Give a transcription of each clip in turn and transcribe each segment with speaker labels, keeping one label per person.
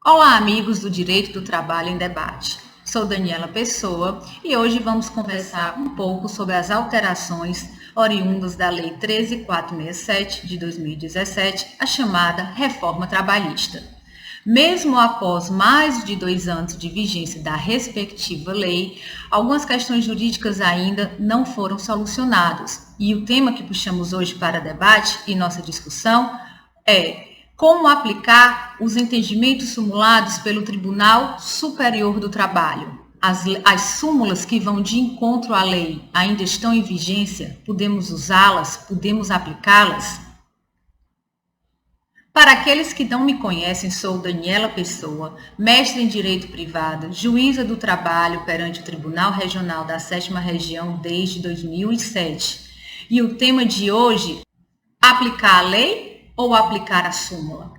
Speaker 1: Olá, amigos do Direito do Trabalho em Debate. Sou Daniela Pessoa e hoje vamos conversar um pouco sobre as alterações oriundas da Lei 13.467 de 2017, a chamada Reforma Trabalhista. Mesmo após mais de 2 anos de vigência da respectiva lei, algumas questões jurídicas ainda não foram solucionadas. E o tema que puxamos hoje para debate e nossa discussão é como aplicar os entendimentos simulados pelo Tribunal Superior do Trabalho. As súmulas que vão de encontro à lei ainda estão em vigência? Podemos usá-las? Podemos aplicá-las? Para aqueles que não me conhecem, sou Daniela Pessoa, mestre em Direito Privado, juíza do trabalho perante o Tribunal Regional da 7ª Região desde 2007. E o tema de hoje, aplicar a lei ou aplicar a súmula?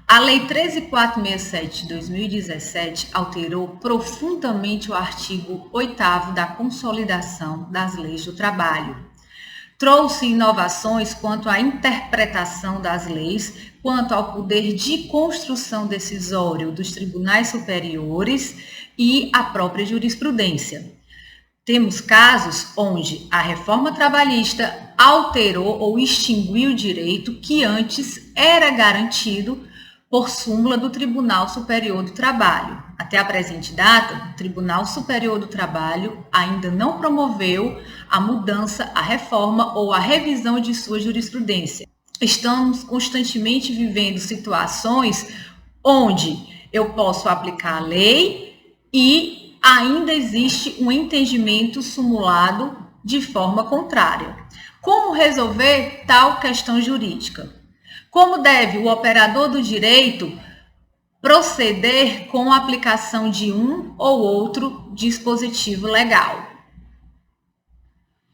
Speaker 1: A Lei 13.467 de 2017 alterou profundamente o artigo 8º da Consolidação das Leis do Trabalho. Trouxe inovações quanto à interpretação das leis, quanto ao poder de construção decisório dos tribunais superiores e à própria jurisprudência. Temos casos onde a reforma trabalhista alterou ou extinguiu o direito que antes era garantido por súmula do Tribunal Superior do Trabalho. Até a presente data, o Tribunal Superior do Trabalho ainda não promoveu a mudança, a reforma ou a revisão de sua jurisprudência. Estamos constantemente vivendo situações onde eu posso aplicar a lei e ainda existe um entendimento simulado de forma contrária. Como resolver tal questão jurídica? Como deve o operador do direito proceder com a aplicação de um ou outro dispositivo legal?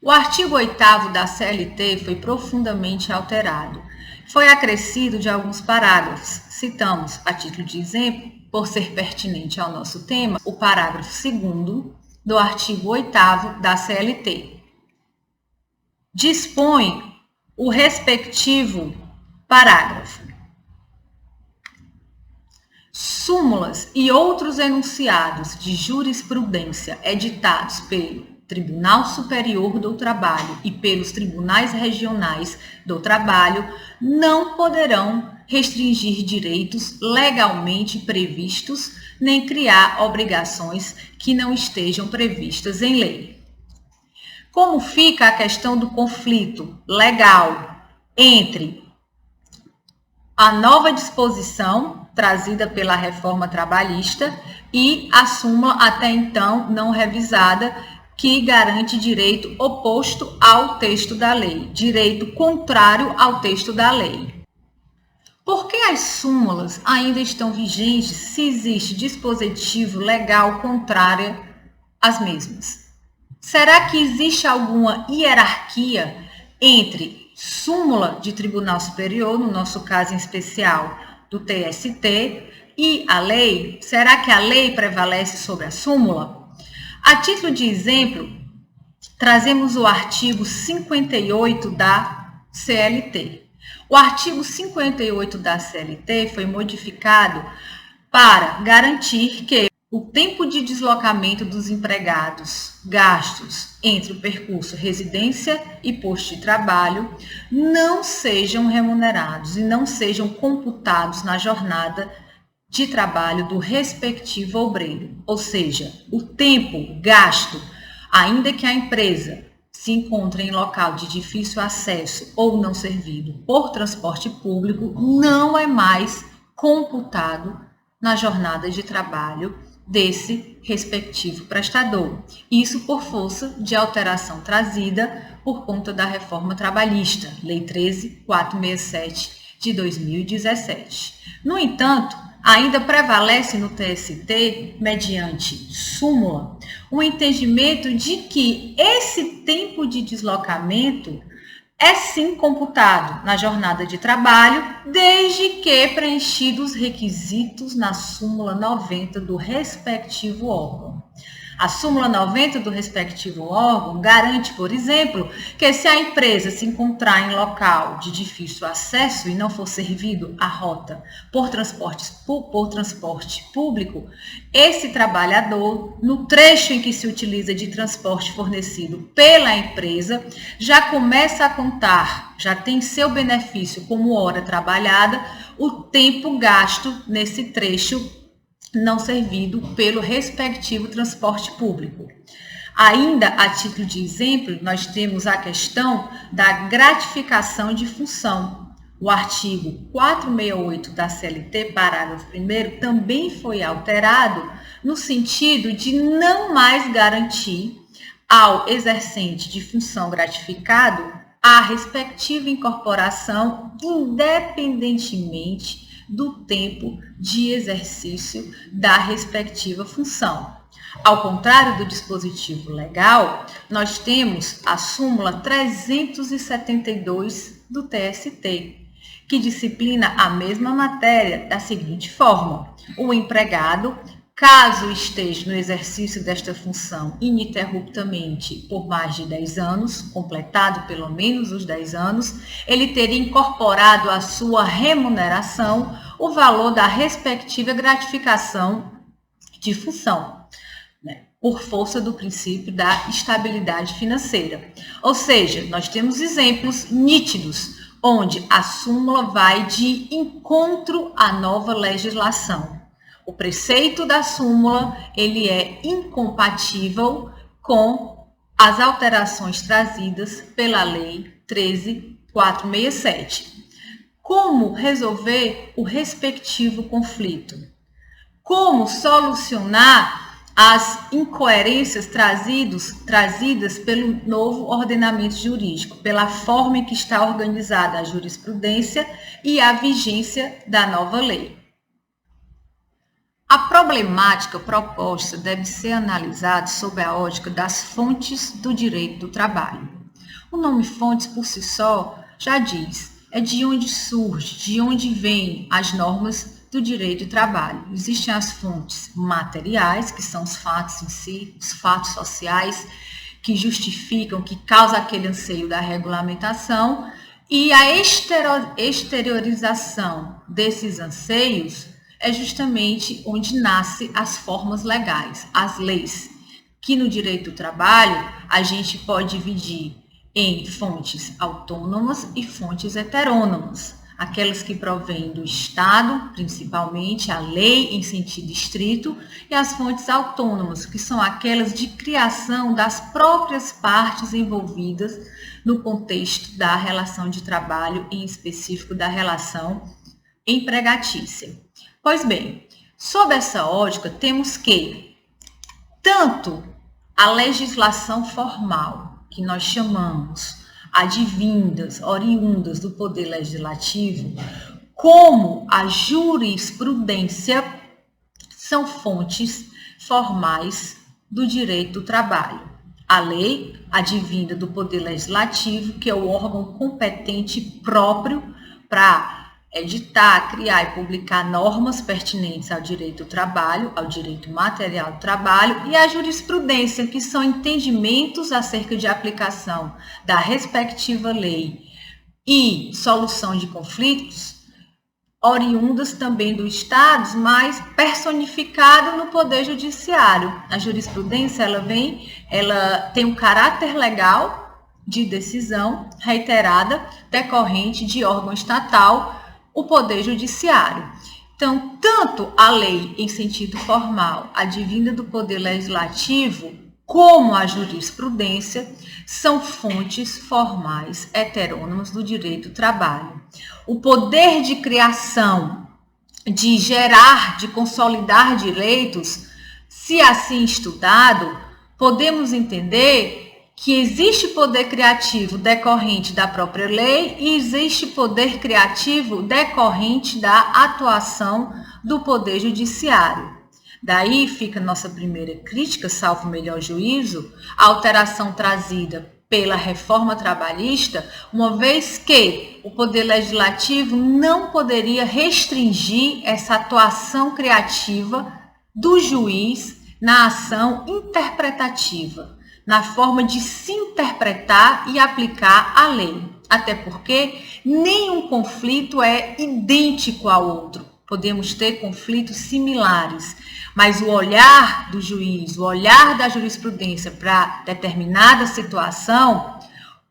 Speaker 1: O artigo 8º da CLT foi profundamente alterado. Foi acrescido de alguns parágrafos. Citamos, a título de exemplo, por ser pertinente ao nosso tema, o parágrafo 2º do artigo 8º da CLT. Dispõe o respectivo parágrafo. Súmulas e outros enunciados de jurisprudência editados pelo Tribunal Superior do Trabalho e pelos tribunais regionais do trabalho não poderão restringir direitos legalmente previstos nem criar obrigações que não estejam previstas em lei. Como fica a questão do conflito legal entre a nova disposição trazida pela reforma trabalhista e a súmula até então não revisada, que garante direito oposto ao texto da lei, direito contrário ao texto da lei? Por que as súmulas ainda estão vigentes se existe dispositivo legal contrário às mesmas? Será que existe alguma hierarquia entre súmula de Tribunal Superior, no nosso caso em especial do TST, e a lei? Será que a lei prevalece sobre a súmula? A título de exemplo, trazemos o artigo 58 da CLT. O artigo 58 da CLT foi modificado para garantir que o tempo de deslocamento dos empregados, gastos entre o percurso residência e posto de trabalho, não sejam remunerados e não sejam computados na jornada de trabalho do respectivo obreiro. Ou seja, o tempo gasto, ainda que a empresa se encontre em local de difícil acesso ou não servido por transporte público, não é mais computado na jornada de trabalho desse respectivo prestador. Isso por força de alteração trazida por conta da reforma trabalhista, Lei 13.467 de 2017. No entanto, ainda prevalece no TST, mediante súmula, o entendimento de que esse tempo de deslocamento é sim computado na jornada de trabalho, desde que preenchidos os requisitos na súmula 90 do respectivo órgão. A súmula 90 do respectivo órgão garante, por exemplo, que se a empresa se encontrar em local de difícil acesso e não for servido a rota por transporte público, esse trabalhador, no trecho em que se utiliza de transporte fornecido pela empresa, já começa a contar, já tem seu benefício como hora trabalhada, o tempo gasto nesse trecho não servido pelo respectivo transporte público. Ainda, a título de exemplo, nós temos a questão da gratificação de função. O artigo 468 da CLT, parágrafo 1º, também foi alterado no sentido de não mais garantir ao exercente de função gratificado a respectiva incorporação, independentemente do tempo de exercício da respectiva função. Ao contrário do dispositivo legal, nós temos a súmula 372 do TST, que disciplina a mesma matéria da seguinte forma: o empregado, caso esteja no exercício desta função ininterruptamente por mais de 10 anos, completado pelo menos os 10 anos, ele teria incorporado à sua remuneração o valor da respectiva gratificação de função, né, por força do princípio da estabilidade financeira. Ou seja, nós temos exemplos nítidos onde a súmula vai de encontro à nova legislação. O preceito da súmula, ele é incompatível com as alterações trazidas pela Lei 13.467. Como resolver o respectivo conflito? Como solucionar as incoerências trazidas pelo novo ordenamento jurídico, pela forma em que está organizada a jurisprudência e a vigência da nova lei? A problemática proposta deve ser analisada sob a ótica das fontes do direito do trabalho. O nome fontes, por si só, já diz, é de onde surge, de onde vêm as normas do direito do trabalho. Existem as fontes materiais, que são os fatos em si, os fatos sociais, que justificam, que causam aquele anseio da regulamentação, e a exteriorização desses anseios é justamente onde nascem as formas legais, as leis, que no direito do trabalho a gente pode dividir em fontes autônomas e fontes heterônomas, aquelas que provêm do Estado, principalmente a lei em sentido estrito, e as fontes autônomas, que são aquelas de criação das próprias partes envolvidas no contexto da relação de trabalho, em específico da relação empregatícia. Pois bem, sob essa ótica, temos que tanto a legislação formal, que nós chamamos advindas, oriundas do Poder Legislativo, como a jurisprudência, são fontes formais do direito do trabalho. A lei advinda do Poder Legislativo, que é o órgão competente próprio para editar, criar e publicar normas pertinentes ao direito do trabalho, ao direito material do trabalho, e a jurisprudência, que são entendimentos acerca de aplicação da respectiva lei e solução de conflitos, oriundas também do Estado, mas personificado no Poder Judiciário. A jurisprudência, ela tem um caráter legal de decisão reiterada decorrente de órgão estatal, o Poder Judiciário. Então, tanto a lei em sentido formal, advinda do Poder Legislativo, como a jurisprudência, são fontes formais heterônomas do direito do trabalho. O poder de criação, de gerar, de consolidar direitos, se assim estudado, podemos entender que existe poder criativo decorrente da própria lei e existe poder criativo decorrente da atuação do Poder Judiciário. Daí fica nossa primeira crítica, salvo melhor juízo, a alteração trazida pela reforma trabalhista, uma vez que o Poder Legislativo não poderia restringir essa atuação criativa do juiz na ação interpretativa, na forma de se interpretar e aplicar a lei. Até porque nenhum conflito é idêntico ao outro. Podemos ter conflitos similares, mas o olhar do juiz, o olhar da jurisprudência para determinada situação,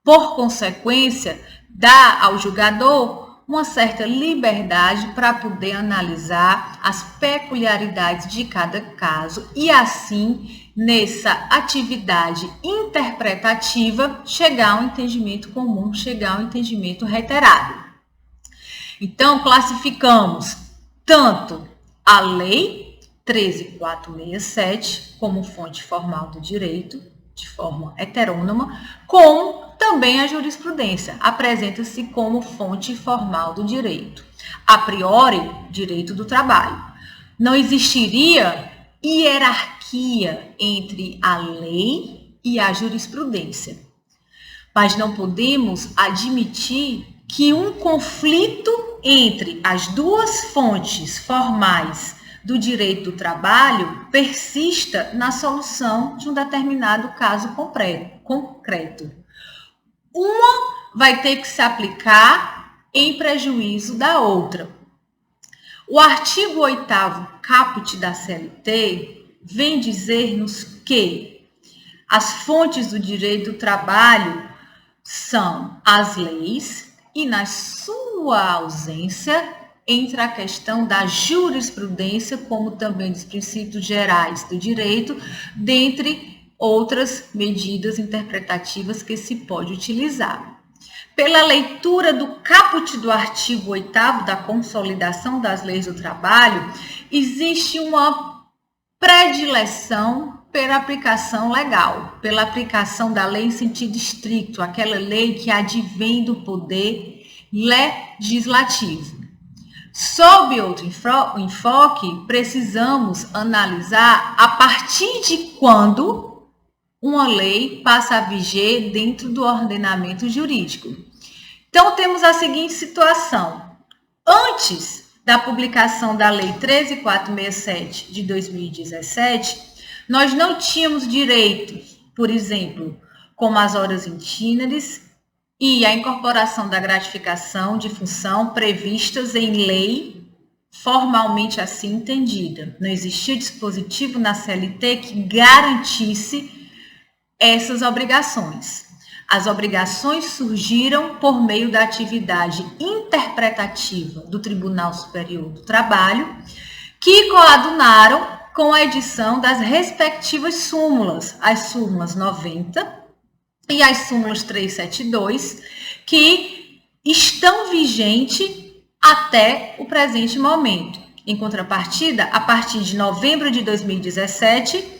Speaker 1: por consequência, dá ao julgador uma certa liberdade para poder analisar as peculiaridades de cada caso e, assim, nessa atividade interpretativa, chegar a um entendimento comum, chegar a um entendimento reiterado. Então, classificamos tanto a Lei 13.467 como fonte formal do direito, de forma heterônoma, como também a jurisprudência apresenta-se como fonte formal do direito. A priori, direito do trabalho. Não existiria hierarquia entre a lei e a jurisprudência. Mas não podemos admitir que um conflito entre as duas fontes formais do direito do trabalho persista na solução de um determinado caso concreto. Uma vai ter que se aplicar em prejuízo da outra. O artigo 8º caput da CLT vem dizer-nos que as fontes do direito do trabalho são as leis e, na sua ausência, entra a questão da jurisprudência, como também dos princípios gerais do direito, dentre outras medidas interpretativas que se pode utilizar. Pela leitura do caput do artigo 8º da Consolidação das Leis do Trabalho, existe uma predileção pela aplicação legal, pela aplicação da lei em sentido estricto, aquela lei que advém do poder legislativo. Sob outro enfoque, precisamos analisar a partir de quando uma lei passa a viger dentro do ordenamento jurídico. Então, temos a seguinte situação. Antes da publicação da Lei 13.467 de 2017, nós não tínhamos direitos, por exemplo, como as horas itineres e a incorporação da gratificação de função previstas em lei, formalmente assim entendida. Não existia dispositivo na CLT que garantisse essas obrigações. As obrigações surgiram por meio da atividade interpretativa do Tribunal Superior do Trabalho, que coadunaram com a edição das respectivas súmulas, as súmulas 90 e as súmulas 372, que estão vigentes até o presente momento. Em contrapartida, a partir de novembro de 2017,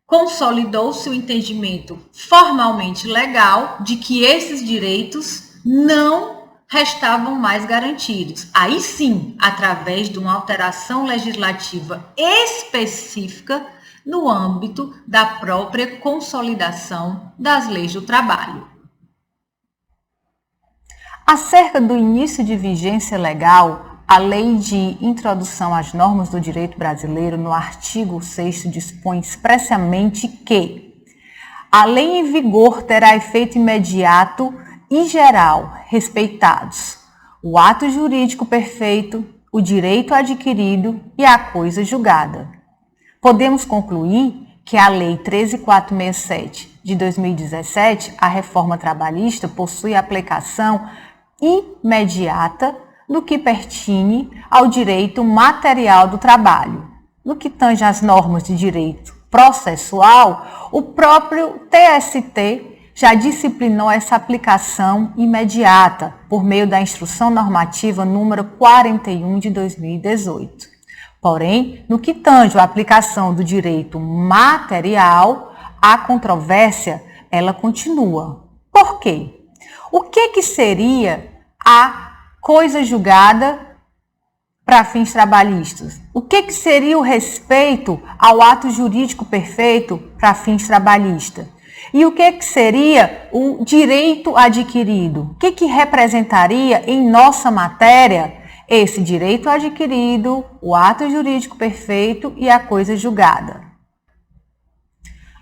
Speaker 1: consolidou-se o entendimento formalmente legal de que esses direitos não restavam mais garantidos. Aí sim, através de uma alteração legislativa específica no âmbito da própria consolidação das leis do trabalho.
Speaker 2: Acerca do início de vigência legal, a Lei de Introdução às Normas do Direito Brasileiro, no artigo 6º, dispõe expressamente que a lei em vigor terá efeito imediato e geral, respeitados o ato jurídico perfeito, o direito adquirido e a coisa julgada. Podemos concluir que a Lei 13.467 de 2017, a reforma trabalhista, possui aplicação imediata no que pertine ao direito material do trabalho. No que tange às normas de direito processual, o próprio TST já disciplinou essa aplicação imediata por meio da Instrução Normativa número 41 de 2018. Porém, no que tange à aplicação do direito material, a controvérsia, ela continua. Por quê? O que seria a coisa julgada para fins trabalhistas? O que seria o respeito ao ato jurídico perfeito para fins trabalhistas? E o que seria o direito adquirido? O que representaria em nossa matéria esse direito adquirido, o ato jurídico perfeito e a coisa julgada?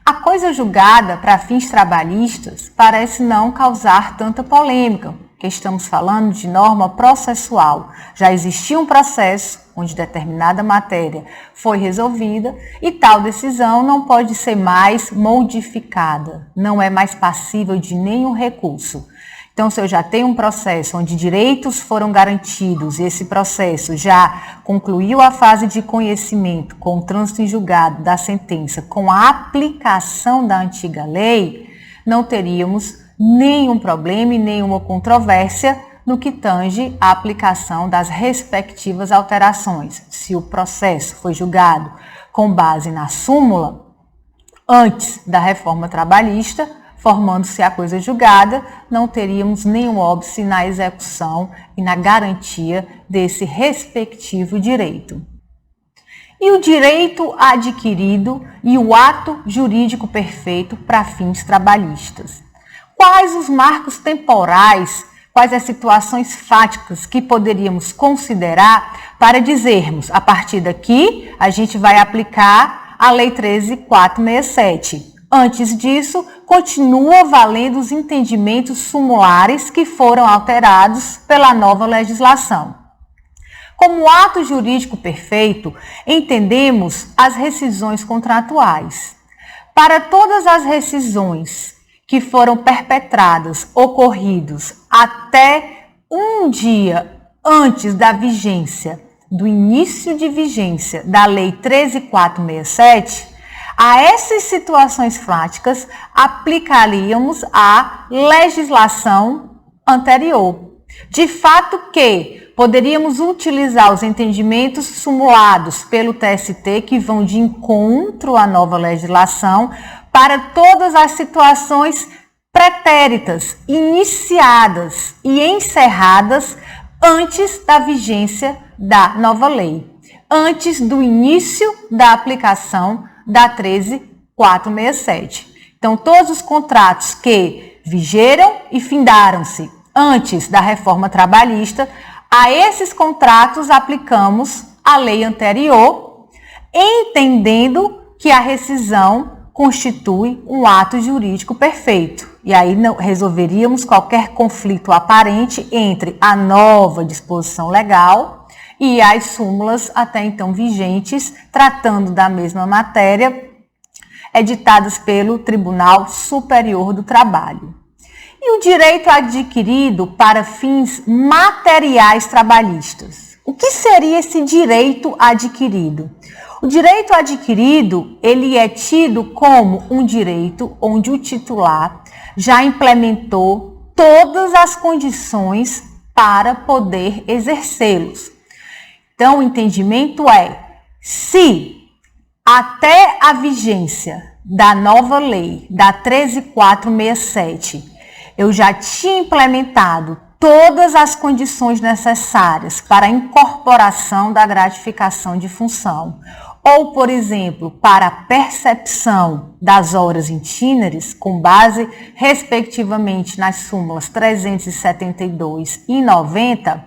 Speaker 2: A coisa julgada para fins trabalhistas parece não causar tanta polêmica, porque estamos falando de norma processual. Já existia um processo onde determinada matéria foi resolvida e tal decisão não pode ser mais modificada, não é mais passível de nenhum recurso. Então, se eu já tenho um processo onde direitos foram garantidos e esse processo já concluiu a fase de conhecimento com o trânsito em julgado da sentença, com a aplicação da antiga lei, não teríamos nenhum problema e nenhuma controvérsia no que tange à aplicação das respectivas alterações. Se o processo foi julgado com base na súmula, antes da reforma trabalhista, formando-se a coisa julgada, não teríamos nenhum óbice na execução e na garantia desse respectivo direito. E o direito adquirido e o ato jurídico perfeito para fins trabalhistas. Quais os marcos temporais, quais as situações fáticas que poderíamos considerar para dizermos, a partir daqui, a gente vai aplicar a Lei 13.467. Antes disso, continua valendo os entendimentos sumulares que foram alterados pela nova legislação. Como ato jurídico perfeito, entendemos as rescisões contratuais. Para todas as rescisões que foram perpetradas, ocorridos até um dia antes da vigência, do início de vigência da Lei 13.467, a essas situações fáticas aplicaríamos a legislação anterior. De fato que poderíamos utilizar os entendimentos sumulados pelo TST que vão de encontro à nova legislação para todas as situações pretéritas, iniciadas e encerradas antes da vigência da nova lei, antes do início da aplicação da 13.467. Então, todos os contratos que vigeram e findaram-se antes da reforma trabalhista, a esses contratos aplicamos a lei anterior, entendendo que a rescisão constitui um ato jurídico perfeito. E aí não resolveríamos qualquer conflito aparente entre a nova disposição legal e as súmulas até então vigentes, tratando da mesma matéria, editadas pelo Tribunal Superior do Trabalho. E o direito adquirido para fins materiais trabalhistas. O que seria esse direito adquirido? O direito adquirido, ele é tido como um direito onde o titular já implementou todas as condições para poder exercê-los. Então, o entendimento é, se até a vigência da nova lei, da 13.467, eu já tinha implementado todas as condições necessárias para a incorporação da gratificação de função, ou, por exemplo, para a percepção das horas itinere, com base, respectivamente, nas súmulas 372 e 90,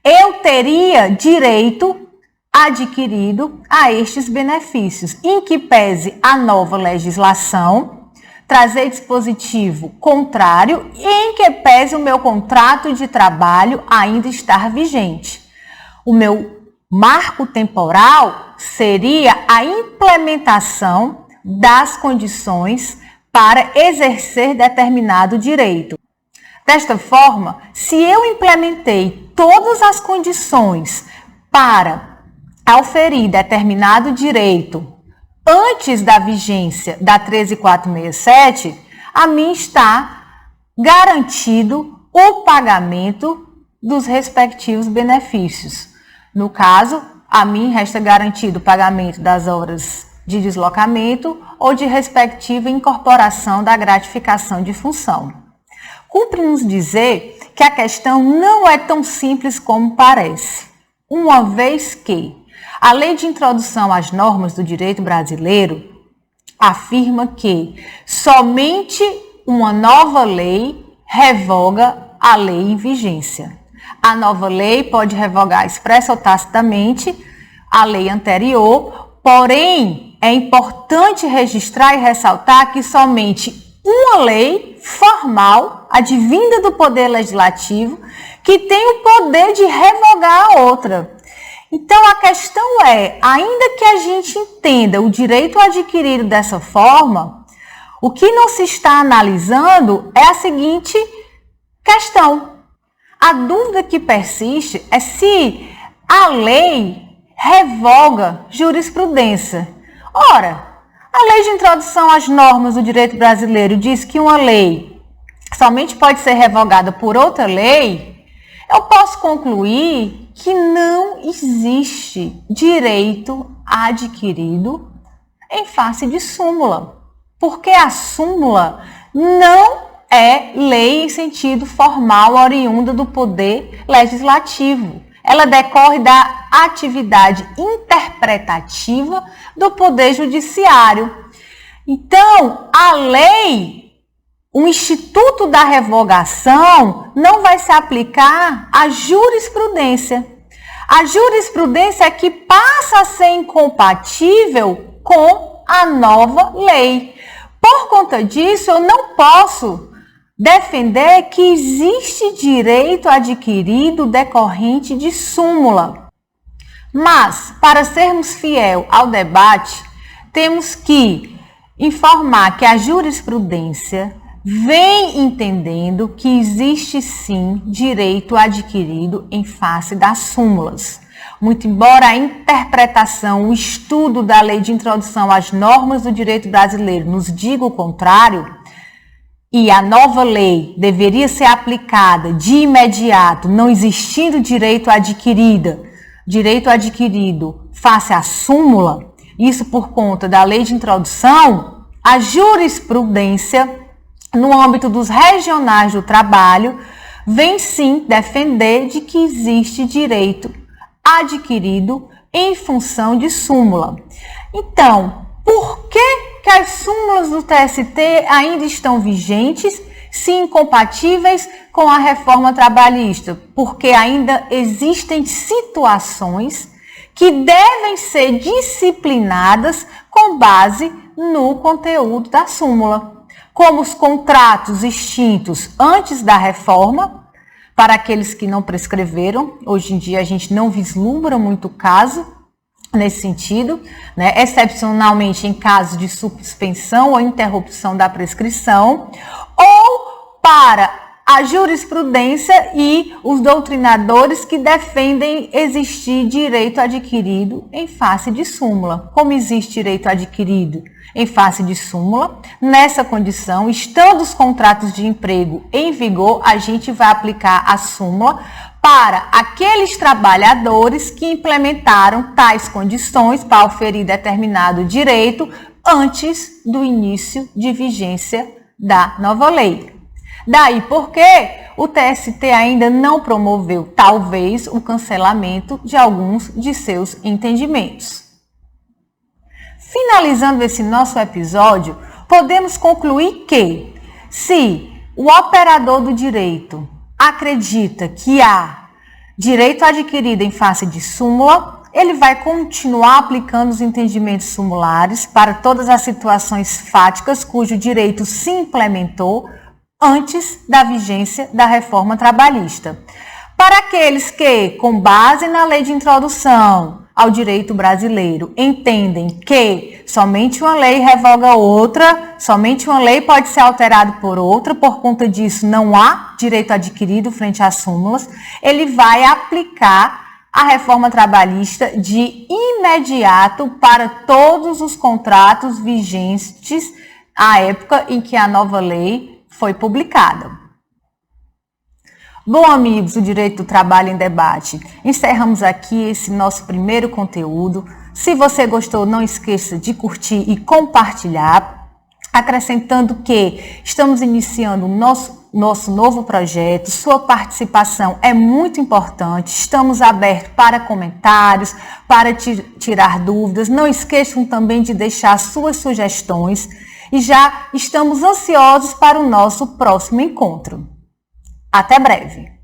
Speaker 2: eu teria direito adquirido a estes benefícios, em que pese a nova legislação trazer dispositivo contrário e em que pese o meu contrato de trabalho ainda estar vigente. O meu marco temporal seria a implementação das condições para exercer determinado direito. Desta forma, se eu implementei todas as condições para auferir determinado direito antes da vigência da 13.467, a mim está garantido o pagamento dos respectivos benefícios. No caso, a mim resta garantido o pagamento das horas de deslocamento ou de respectiva incorporação da gratificação de função. Cumpre-nos dizer que a questão não é tão simples como parece, uma vez que a Lei de Introdução às Normas do Direito Brasileiro afirma que somente uma nova lei revoga a lei em vigência. A nova lei pode revogar expressa ou tacitamente a lei anterior, porém, é importante registrar e ressaltar que somente uma lei formal, advinda do Poder Legislativo, que tem o poder de revogar a outra. Então, a questão é, ainda que a gente entenda o direito adquirido dessa forma, o que não se está analisando é a seguinte questão. A dúvida que persiste é se a lei revoga jurisprudência. Ora, a Lei de Introdução às Normas do Direito Brasileiro diz que uma lei somente pode ser revogada por outra lei. Eu posso concluir que não existe direito adquirido em face de súmula, porque a súmula não é lei em sentido formal oriunda do Poder Legislativo. Ela decorre da atividade interpretativa do Poder Judiciário. Então, a lei, o Instituto da Revogação, não vai se aplicar à jurisprudência. A jurisprudência é que passa a ser incompatível com a nova lei. Por conta disso, eu não posso defender que existe direito adquirido decorrente de súmula. Mas, para sermos fiel ao debate, temos que informar que a jurisprudência vem entendendo que existe sim direito adquirido em face das súmulas. Muito embora a interpretação, o estudo da Lei de Introdução às Normas do Direito Brasileiro nos diga o contrário, e a nova lei deveria ser aplicada de imediato, não existindo direito adquirido face à súmula, isso por conta da Lei de Introdução, a jurisprudência, no âmbito dos regionais do trabalho, vem sim defender de que existe direito adquirido em função de súmula. Então, por que as súmulas do TST ainda estão vigentes, se incompatíveis com a reforma trabalhista? Porque ainda existem situações que devem ser disciplinadas com base no conteúdo da súmula, como os contratos extintos antes da reforma, para aqueles que não prescreveram. Hoje em dia a gente não vislumbra muito caso nesse sentido, né? Excepcionalmente em caso de suspensão ou interrupção da prescrição, ou para a jurisprudência e os doutrinadores que defendem existir direito adquirido em face de súmula. Como existe direito adquirido em face de súmula, nessa condição, estando os contratos de emprego em vigor, a gente vai aplicar a súmula para aqueles trabalhadores que implementaram tais condições para oferir determinado direito antes do início de vigência da nova lei. Daí porque o TST ainda não promoveu, talvez, o cancelamento de alguns de seus entendimentos. Finalizando esse nosso episódio, podemos concluir que, se o operador do direito acredita que há direito adquirido em face de súmula, ele vai continuar aplicando os entendimentos sumulares para todas as situações fáticas cujo direito se implementou antes da vigência da reforma trabalhista. Para aqueles que, com base na Lei de Introdução ao Direito Brasileiro, entendem que somente uma lei revoga outra, somente uma lei pode ser alterada por outra, por conta disso não há direito adquirido frente às súmulas, ele vai aplicar a reforma trabalhista de imediato para todos os contratos vigentes à época em que a nova lei foi publicada. Bom, amigos do Direito do Trabalho em Debate, encerramos aqui esse nosso primeiro conteúdo. Se você gostou, não esqueça de curtir e compartilhar, acrescentando que estamos iniciando o nosso novo projeto. Sua participação é muito importante. Estamos abertos para comentários, para tirar dúvidas. Não esqueçam também de deixar suas sugestões e já estamos ansiosos para o nosso próximo encontro. Até breve!